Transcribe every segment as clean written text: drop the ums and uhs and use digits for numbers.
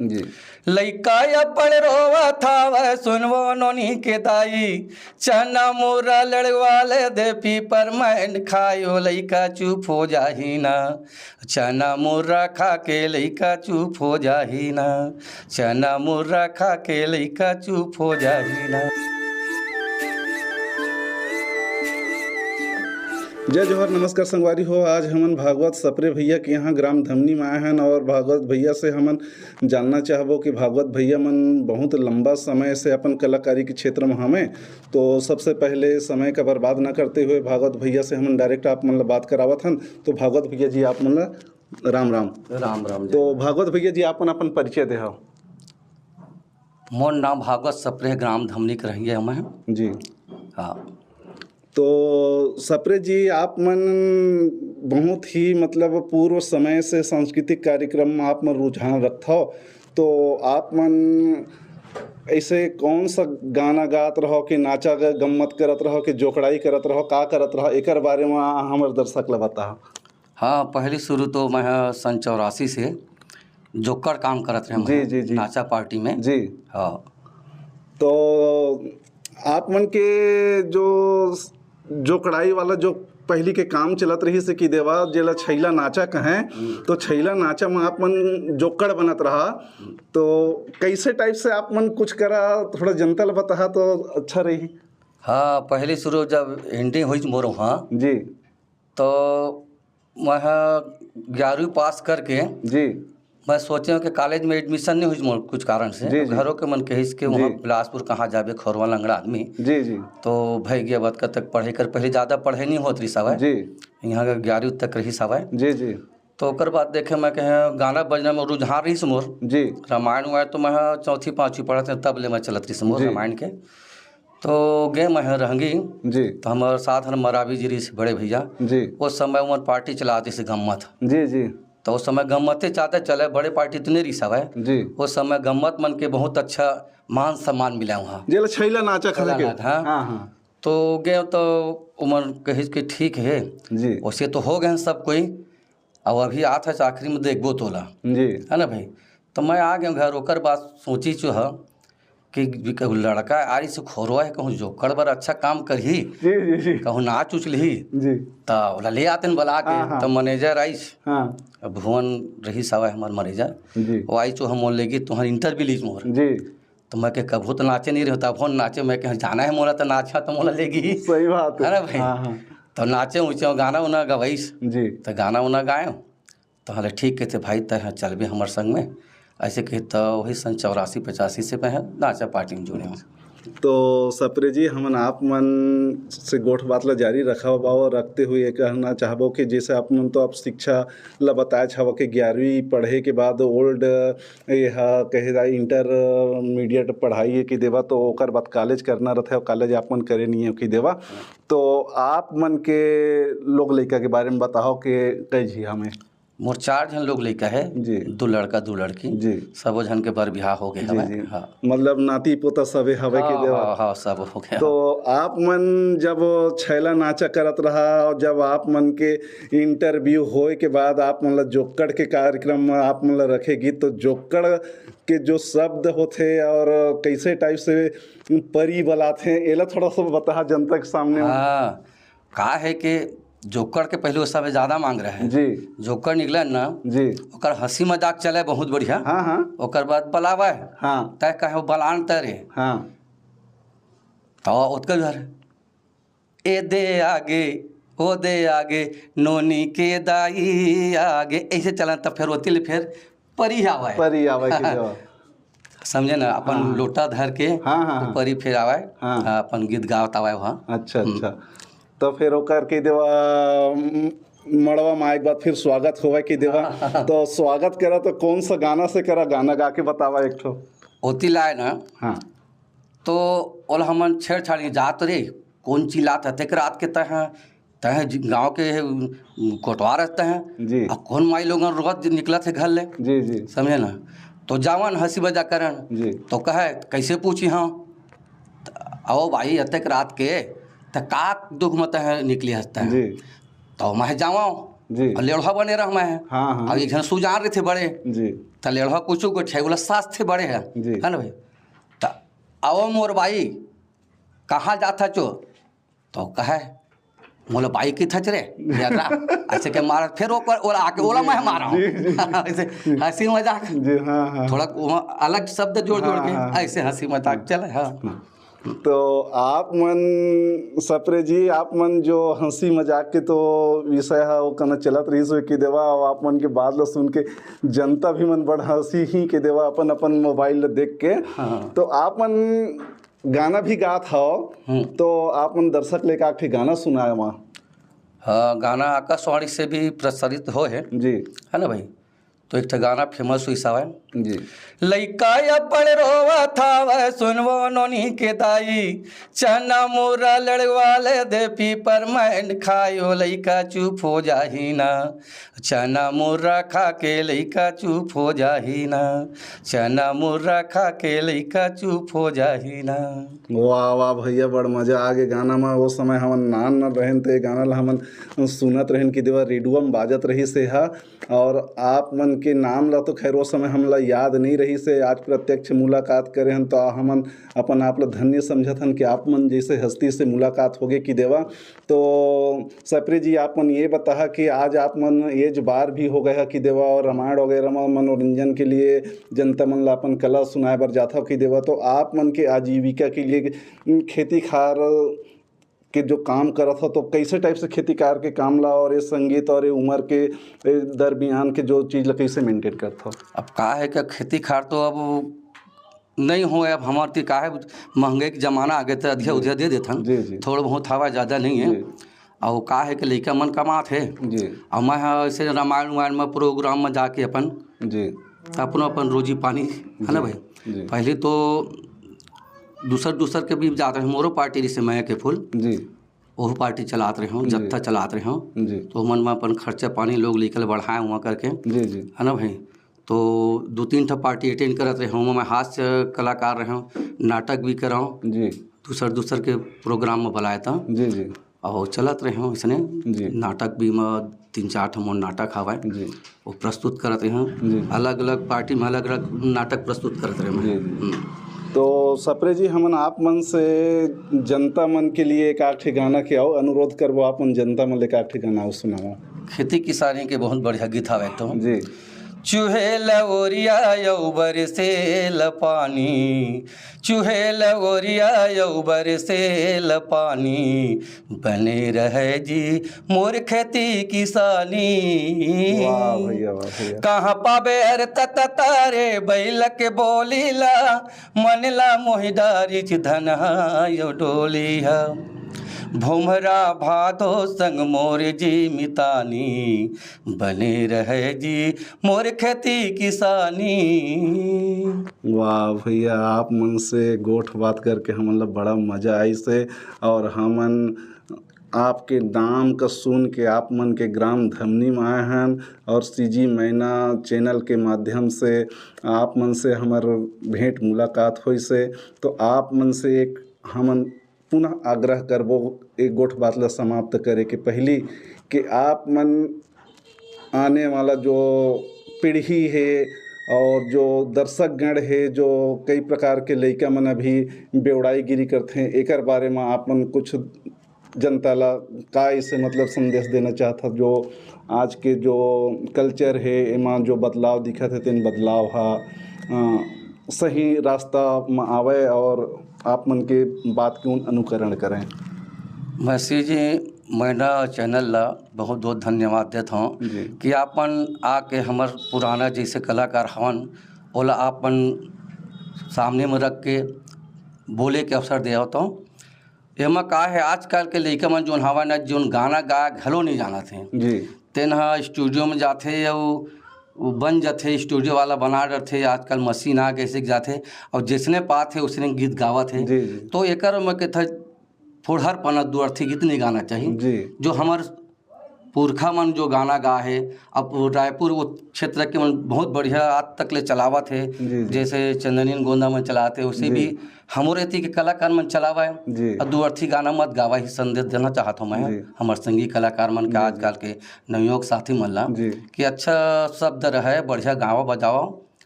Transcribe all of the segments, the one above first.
जी। लइका अपन रोवा था सुनवो नोनी के दाई, चना मोरा लड़वाले दे पीपर मैन खायो लइका चुप हो जाही ना, चना मोरा खा के लइका चुप हो जाही ना, चना मोरा खा के लइका चुप हो जाही ना। जय जोहर, नमस्कार संगवारी हो। आज हमन भागवत सप्रे भैया के यहाँ ग्राम धमनी में आए हैं और भागवत भैया से हमन जानना चाहबो कि भागवत भैया मन बहुत लंबा समय से अपन कलाकारी के क्षेत्र में हमें, तो सबसे पहले समय का बर्बाद न करते हुए भागवत भैया से हमन डायरेक्ट आप मन बात करावत हन। तो भागवत भैया जी आप मन राम राम। राम राम। तो भागवत भैया जी आप अपन परिचय दे। मोर नाम भागवत सप्रे, ग्राम धमनी के रहिए हमें जी। हाँ। तो सप्रे जी आप मन बहुत ही मतलब पूर्व समय से सांस्कृतिक कार्यक्रम में आप मन रुझान रखते हो, तो आप मन ऐसे कौन सा गाना गात रहो कि नाचा गम्मत करत रहो कि जोकड़ाई करत रहो, का करत रहो, एक बारे में हमारे दर्शक ला बताओ। हाँ, पहले शुरू तो मैं सन 84 से जोकर काम करत रहे। जी जी जी। नाचा पार्टी में जी। हाँ। तो आप मन के जो कढ़ाई वाला जो पहली के काम चलत रही से कि देवा जेला छैला नाचा कहें, तो छैला नाचा में आप मन जोकड़ बनत रहा, तो कैसे टाइप से आप मन कुछ करा, थोड़ा जनता ला बता तो अच्छा रही। हाँ, पहले शुरू जब एंडिंग हुई मोर वहाँ जी, तो मैं 11वीं पास करके जी, मैं सोचे कि कॉलेज में एडमिशन नहीं हुई मोर कुछ कारण से। जी, जी। घरों के मन कहिस के वहाँ बिलासपुर कहाँ जाबे, खोरवा लंगड़ा आदमी। जी जी। तो भाई गया बद तक पढ़े कर, पहले ज़्यादा पढ़े नहीं होत रही सवाई जी। यहाँ का 11वीं तक रही सवाई। जी जी। तो ओकर बाद देखे मैं कहें गाना बजना में रुझान रही मोर। जी। रामायण हुआ तो मैं 4वीं 5वीं पढ़ा था तब ले मैं चलत रही मोर रामायण के। तो गए मैं रहंगी जी। तो हमारे साथ हम मरावी जी रही बड़े भैया जी। उस समय उमर पार्टी चलाती से गम्मत। जी जी। तो उस समय गम्मते चाहते चले, बड़े पार्टी तो नहीं रही सब है जी। उस समय गम्मत मन के बहुत अच्छा मान सम्मान मिला वहाँ। जेला छैला नाचा खा के। हाँ हाँ। तो गए तो उमर कही कि ठीक है जी। वैसे तो हो गए सब कोई, अब अभी आता है आखिरी में देखबो तोला, जी। है ना भाई। तो मैं आ गया घर, ओकर बात सोची जो है कि लड़का आरी से खोरवा है, कहूँ जोकर बर अच्छा काम करही, जी जी जी। कहूँ नाच उच ली जी। तो ले आते बुला के। हाँ। तो मैनेजर आईस, हाँ। भुवन रही सवा हमार मैनेजर, जी। वो आई चो हम लेगी तुम्हारी इंटरव्यू लीज मोर। जी। तो मैं के कभू तो नाचे नहीं रहता, फोन नाचे, मैं कह जाना है मोला तो नाचा तो मोला लेगी। सही बात है ना भाई। हाँ हाँ। तो नाचे ऊँचे गाना उना गवाईस। जी। तो गाना उना गाए तो हले ठीक कहते भाई तय चल भी हमारे संग में, ऐसे कहे। तो वही सन 84-85 से मैं नाचा पार्टी में जुड़े हूँ। तो सप्रे जी हमन आप मन से गोठ बात ला जारी रखा और रखते हुए ये कहना चाहबो कि जैसे आप मन तो आप शिक्षा ला बताए छाव कि 11वीं पढ़े के बाद ओल्ड यह कहे इंटरमीडिएट पढ़ाई है कि देवा, तो ओकर बाद कॉलेज करना रहता है, कॉलेज आप मन करे नहीं है कि देवा। तो आप मन के लोग लड़का के बारे में बताओ कि कई जी हमें। मोर 4 जन लोग लड़का है जी। 2 लड़का 2 लड़की जी। सब जन के बर बिहार हो गए जी हवे। जी। हाँ। मतलब नाती पोता सबे हवे के देवा। हाँ सब हो गया। तो आप मन जब छैला नाचा करत रहा और जब आप मन के इंटरव्यू होए के बाद आप मन ला जोकड़ के कार्यक्रम में आप मन ला रखेगी, तो जोकड़ के जो शब्द होते और कैसे टाइप से परी बलाते हैं, एला थोड़ा सा बता जनता के सामने। हाँ, का है कि जोकर के पहले उस समय ज़्यादा मांग रहे हैं। जी। जोकर निकले ना जी। ओकर हंसी मजाक चले बहुत बढ़िया। हाँ हाँ। ओकर बाद बलावे। हाँ। तय कहे बलान तरे। हाँ। तो उत्कल घर ए दे आगे ओ दे आगे नोनी के दाई आगे, ऐसे चलन तब फिर होती ले फिर परी आवे। परी आवे के देवा। समझे ना, अपन लोटा धर के हाँ हाँ। परी फिर आवे। हाँ। अपन गीत गावत आवे वहाँ। अच्छा अच्छा। तो फिर ओकर के देवा मड़वा में एक बार फिर स्वागत होगा कि देवा। तो स्वागत करा तो कौन सा गाना से करा, गाना गा के बतावा एक ठो। ओती लाए ना। हाँ। तो ओला हमन छेड़छाड़ जात रे कौन चिल्लात है तेक रात के तह गाँव के कोटवा रहते हैं जी। और कौन माई लोग रोज निकलत है घर ले। जी जी। समझे ना। तो जावन हंसी मजाक करन जी। तो कहे कैसे पूछी हाँ आओ भाई अतक रात के तो का दुख मत है निकली हंसता है। जी। तो मैं जावा जी। और लेढ़ा बने रह मैं। हाँ हाँ। और एक जन सुजान रहे थे बड़े। जी। तो लेढ़वा कुछ गोठिया बोला सास थे बड़े है जी। है ना भाई। तो आओ मोर बाई कहाँ जाता चो, तो कहे मोला बाई की थच रे ऐसे के मारा, फिर ओला आके ओला मैं मारा हूँ ऐसे हंसी मजाक जी। हाँ हाँ। थोड़ा अलग शब्द जोड़ जोड़ के हाँ। ऐसे हंसी मजाक चले। हाँ तो आप मन सप्रे जी, आप मन जो हंसी मजाक के तो विषय है वो कना चलत रही सो कि देवा, और आप मन के बात लो सुन के जनता भी मन बड़ हंसी ही के देवा अपन अपन मोबाइल देख के। हाँ। तो आप मन गाना भी गात हो, तो आप मन दर्शक लेकर आके गाना सुनाए वहाँ। हाँ, गाना आकाशवाणी से भी प्रसारित हो है जी। है ना भाई। तो एक गाना फेमस हुई सा है जी। लइका अपन रोवा था सुनवो नोनी के दाई, चना मोरा लड़वाले दे पीपर मैन खायो लइका चुप हो जाही ना, चना मुर्रा खा के लइका चुप हो जाही ना, चना मुर्रा खा के लइका चुप हो जाही ना। वाह वाह भैया, बड़ मजा आ गए गाना में। वो समय हमन नान न रहन ते गाना ला हमन सुनत रहन कि देवा रेडियो में बाजत रही से हा। और आप मन के नाम ला तो खैर वो समय हमला याद नहीं रही से, आज प्रत्यक्ष मुलाकात करे हन तो हमन अपन आप ला धन्य समझत हन कि आप मन जैसे हस्ती से मुलाकात हो गए कि देवा। तो सप्रे जी, आप मन ये बता कि आज आप मन एज बार भी हो गया कि देवा, और रामायण वगैरह में मनोरंजन के लिए जनता मन ला अपन कला सुनाए बर जाता कि देवा। तो आप मन के आजीविका के लिए खेती खार के जो काम करत हो, तो कैसे टाइप से खेती कार के काम ला और ये संगीत और ये उम्र के दरमियान के जो चीज़ ला कैसे मेंटेन करत हो? अब का है कि खेती खार तो अब नहीं हो, अब हमारे ती का है महंगाई के ज़माना आ गया तो अधिया उधिया दे देथन। जी जी। थोड़ा बहुत हवा ज़्यादा नहीं है। और का है कि लइका मन कमात है जी। और मैं ऐसे रामायण उमायण में प्रोग्राम में जाके अपन जी अपना अपन रोजी पानी है ना भाई। जी। पहले तो दूसर के भी जाते हैं, मोरो पार्टी जैसे मैं के फूल जी, वह पार्टी चलाते रहे हूँ, जत्था चलाते रहे हूँ। जी तो मन में अपन खर्चा पानी लोग निकल बढ़ाए हुआ करके जी जी है ना भाई। तो 2-3 ठा पार्टी अटेंड करत रहे हूँ, मैं हास्य कलाकार रहे हूँ, नाटक भी कर हूँ जी। दूसर के प्रोग्राम में बुलाया था जी जी और चलत रहे हूँ इसने जी। नाटक भी में 3-4 ठा नाटक हवा जी। वो प्रस्तुत करते हैं। जी। अलग अलग पार्टी में अलग अलग नाटक प्रस्तुत करते रहे जी, मैं। तो सप्रे जी, हमन आप मन से जनता मन के लिए एक आठ गाना के आओ अनुरोध करबो, आप मन जनता मन लेकर आठ गाना आओ सुनाओ। खेती किसानी के बहुत बढ़िया गीत हवे तो जी। चूहेल ओरिया यौ बरसेल पानी, चूहेल ओरिया यौ बरसेल पानी, बने रहे जी मोर खेती किसानी। वाह भैया, वाह भैया। कहाँ पाबे अर तारे बैल के बोलीला, मनला मोहिदारी धनहा यो डोलिया, भुमरा भादो संग मोर जी मितानी, बने रहे जी मोर खेती किसानी। वाह भैया, आप मन से गोठ बात करके हमन ला बड़ा मजा आई से। और हमन आपके नाम का सुन के आप मन के ग्राम धमनी में आए हैं और सीजी मैना चैनल के माध्यम से आप मन से हमार भेंट मुलाकात हुई से। तो आप मन से एक हमन पुनः आग्रह करबो एक गोठ बात ला समाप्त करे के पहली कि आप मन आने वाला जो पीढ़ी है और जो दर्शक गण है, जो कई प्रकार के लइका मन अभी बेवड़ाईगिरी करते हैं, एक बारे में आप मन कुछ जनता ला का इसे मतलब संदेश देना चाहता, जो आज के जो कल्चर है एमा जो बदलाव दिखत है तेन बदलाव हा सही रास्ता में आवे और आप मन के बात के अनुकरण करें। मसी जी, मैना चैनल ला बहुत बहुत धन्यवाद देता हूँ कि आपन आके हमार पुराना जैसे कलाकार हवन ओला आपन सामने में रख के बोले के अवसर दे होता हूँ। एमा का है आजकल के लइका मन जोन हवा न जोन गाना गा घलो नहीं जाना थे जी, तेन स्टूडियो में जाते और बन जाते, स्टूडियो वाला बना रहते, आजकल मशीन आ कैसे जाते और जिसने पात है उसने गीत गावा थे। तो एकर में के था फुड़हर पना दुअर्थी गीत नहीं गाना चाहिए जी। जो हमार पुरखा मन जो गाना गा है अब रायपुर वो क्षेत्र के मन बहुत बढ़िया आज तक ले चलावा थे। जैसे चंदनीन गोंदा में चलाते उसे भी हमारे के कलाकार मन चलावा है और दुअर्थी गाना मत गावा ही संदेश देना चाहता हूँ मैं हमार संगी कलाकार मन के आजकल के नवयुवक साथी मन ला कि अच्छा शब्द रहे बढ़िया गावा बजावा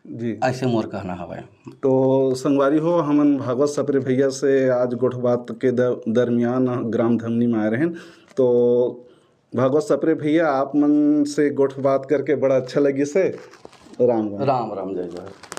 जी। ऐसे मोर कहना हवे। तो संगवारी हो, हमन भागवत सप्रे भैया से आज गोठ बात के दरमियान ग्राम धमनी में आए रहें। तो भागवत सप्रे भैया, आप मन से गोठ बात करके बड़ा अच्छा लगी से। राम राम। राम राम, जय जय।